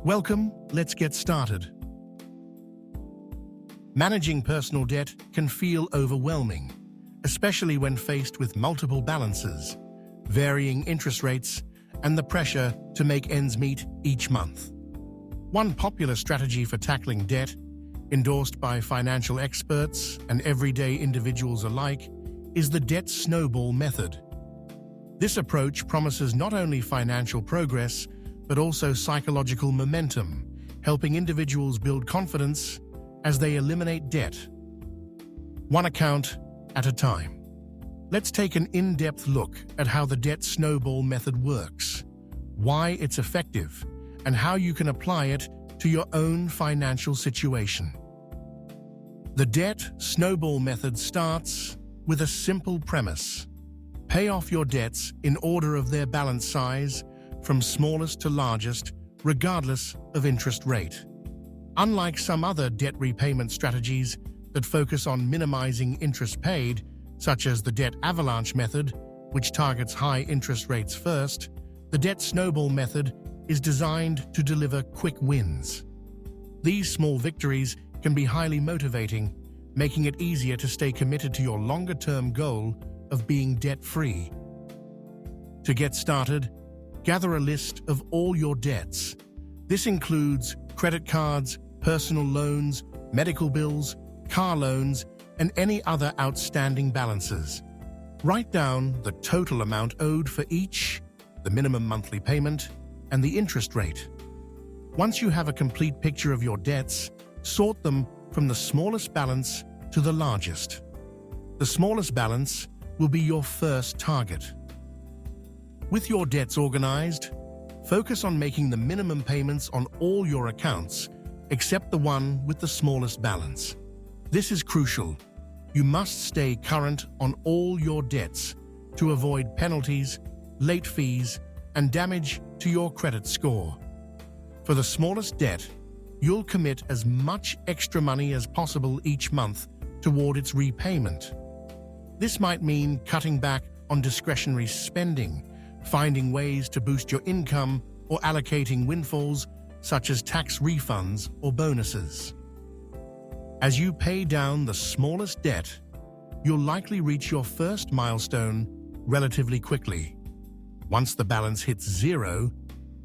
Welcome, let's get started. Managing personal debt can feel overwhelming, especially when faced with multiple balances, varying interest rates, and the pressure to make ends meet each month. One popular strategy for tackling debt, endorsed by financial experts and everyday individuals alike, is the Debt Snowball Method. This approach promises not only financial progress, but also psychological momentum, helping individuals build confidence as they eliminate debt, one account at a time. Let's take an in-depth look at how the Debt Snowball Method works, why it's effective, and how you can apply it to your own financial situation. The Debt Snowball Method starts with a simple premise. Pay off your debts in order of their balance size, from smallest to largest, regardless of interest rate. Unlike some other debt repayment strategies that focus on minimizing interest paid, such as the Debt Avalanche Method, which targets high interest rates first, the Debt Snowball Method is designed to deliver quick wins. These small victories can be highly motivating, making it easier to stay committed to your longer-term goal of being debt-free. To get started, gather a list of all your debts. This includes credit cards, personal loans, medical bills, car loans, and any other outstanding balances. Write down the total amount owed for each, the minimum monthly payment, and the interest rate. Once you have a complete picture of your debts, sort them from the smallest balance to the largest. The smallest balance will be your first target. With your debts organized, focus on making the minimum payments on all your accounts, except the one with the smallest balance. This is crucial. You must stay current on all your debts to avoid penalties, late fees, and damage to your credit score. For the smallest debt, you'll commit as much extra money as possible each month toward its repayment. This might mean cutting back on discretionary spending, finding ways to boost your income, or allocating windfalls such as tax refunds or bonuses. As you pay down the smallest debt, you'll likely reach your first milestone relatively quickly. Once the balance hits zero,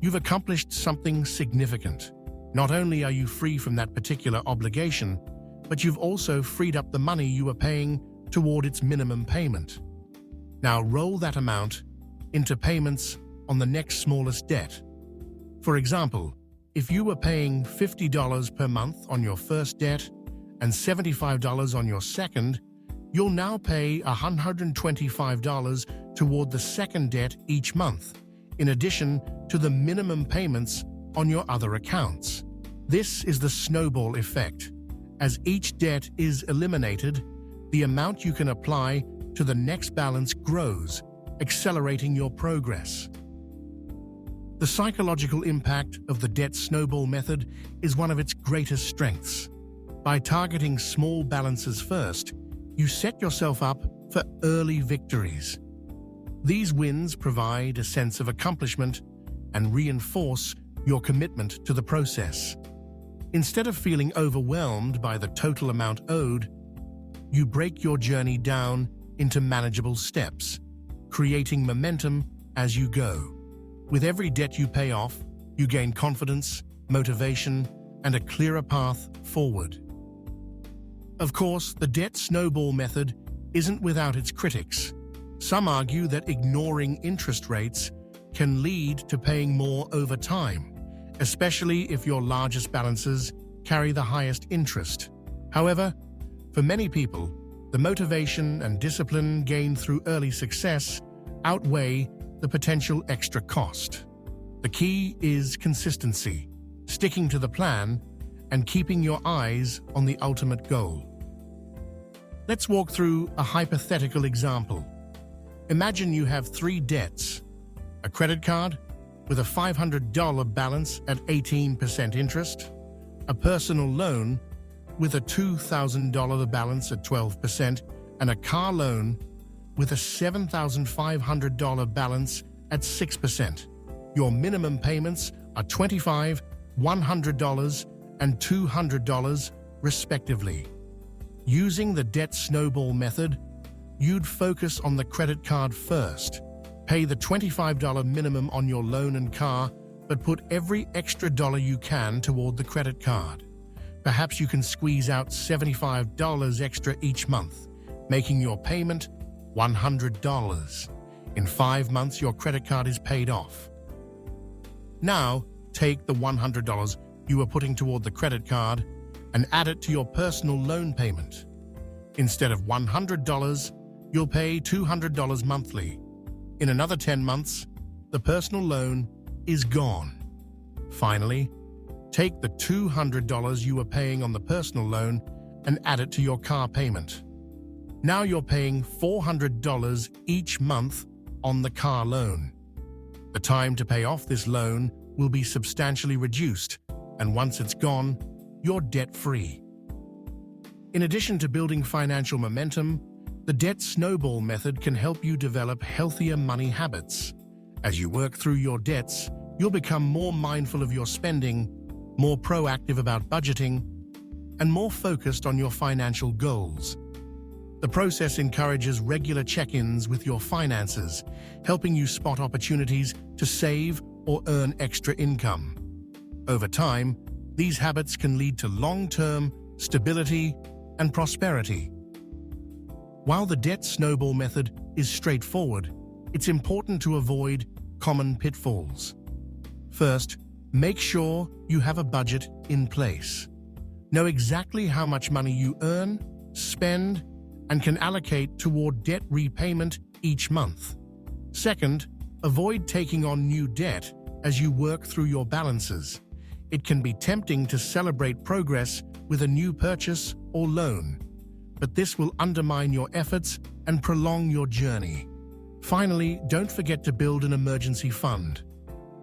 you've accomplished something significant. Not only are you free from that particular obligation, but you've also freed up the money you were paying toward its minimum payment. Now roll that amount into payments on the next smallest debt. For example, if you were paying $50 per month on your first debt and $75 on your second, you'll now pay $125 toward the second debt each month, in addition to the minimum payments on your other accounts. This is the snowball effect. As each debt is eliminated, the amount you can apply to the next balance grows, accelerating your progress. The psychological impact of the Debt Snowball Method is one of its greatest strengths. By targeting small balances first, you set yourself up for early victories. These wins provide a sense of accomplishment and reinforce your commitment to the process. Instead of feeling overwhelmed by the total amount owed, you break your journey down into manageable steps, creating momentum as you go. With every debt you pay off, you gain confidence, motivation, and a clearer path forward. Of course, the Debt Snowball Method isn't without its critics. Some argue that ignoring interest rates can lead to paying more over time, especially if your largest balances carry the highest interest. However, for many people, the motivation and discipline gained through early success outweigh the potential extra cost. The key is consistency, sticking to the plan, and keeping your eyes on the ultimate goal. Let's walk through a hypothetical example. Imagine you have three debts: a credit card with a $500 balance at 18% interest, a personal loan with a $2,000 balance at 12%, and a car loan with a $7,500 balance at 6%. Your minimum payments are $25 $100 and $200, respectively. Using the debt snowball method, you'd focus on the credit card first. Pay the $25 minimum on your loan and car, but put every extra dollar you can toward the credit card. Perhaps you can squeeze out $75 extra each month, making your payment $100. In 5 months, your credit card is paid off. Now, take the $100 you were putting toward the credit card and add it to your personal loan payment. Instead of $100, you'll pay $200 monthly. In another 10 months, the personal loan is gone. Finally, take the $200 you were paying on the personal loan and add it to your car payment. Now you're paying $400 each month on the car loan. The time to pay off this loan will be substantially reduced, and once it's gone, you're debt-free. In addition to building financial momentum, the debt snowball method can help you develop healthier money habits. As you work through your debts, you'll become more mindful of your spending, more proactive about budgeting, and more focused on your financial goals. The process encourages regular check-ins with your finances, helping you spot opportunities to save or earn extra income. Over time, these habits can lead to long-term stability and prosperity. While the debt snowball method is straightforward, it's important to avoid common pitfalls. First, make sure you have a budget in place. Know exactly how much money you earn, spend, and can allocate toward debt repayment each month. Second, avoid taking on new debt as you work through your balances. It can be tempting to celebrate progress with a new purchase or loan, but this will undermine your efforts and prolong your journey. Finally, don't forget to build an emergency fund.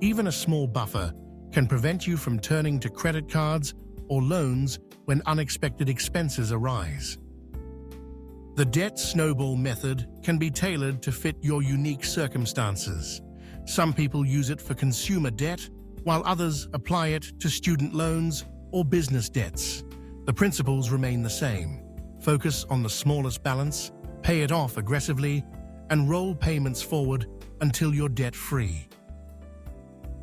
Even a small buffer can prevent you from turning to credit cards or loans when unexpected expenses arise. The debt snowball method can be tailored to fit your unique circumstances. Some people use it for consumer debt, while others apply it to student loans or business debts. The principles remain the same. Focus on the smallest balance, pay it off aggressively, and roll payments forward until you're debt-free.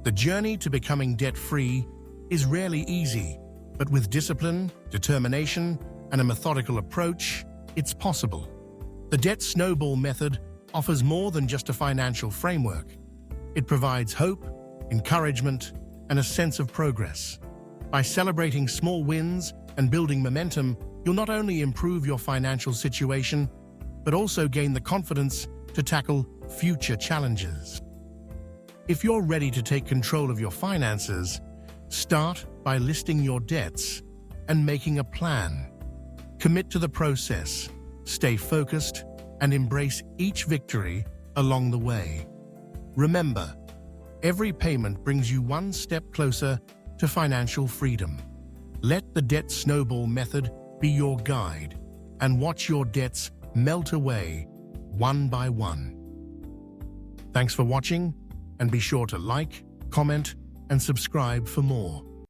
The journey to becoming debt-free is rarely easy, but with discipline, determination, and a methodical approach, it's possible. The debt snowball method offers more than just a financial framework. It provides hope, encouragement, and a sense of progress. By celebrating small wins and building momentum, you'll not only improve your financial situation, but also gain the confidence to tackle future challenges. If you're ready to take control of your finances, start by listing your debts and making a plan. Commit to the process, stay focused, and embrace each victory along the way. Remember, every payment brings you one step closer to financial freedom. Let the debt snowball method be your guide, and watch your debts melt away one by one. Thanks for watching, and be sure to like, comment, and subscribe for more.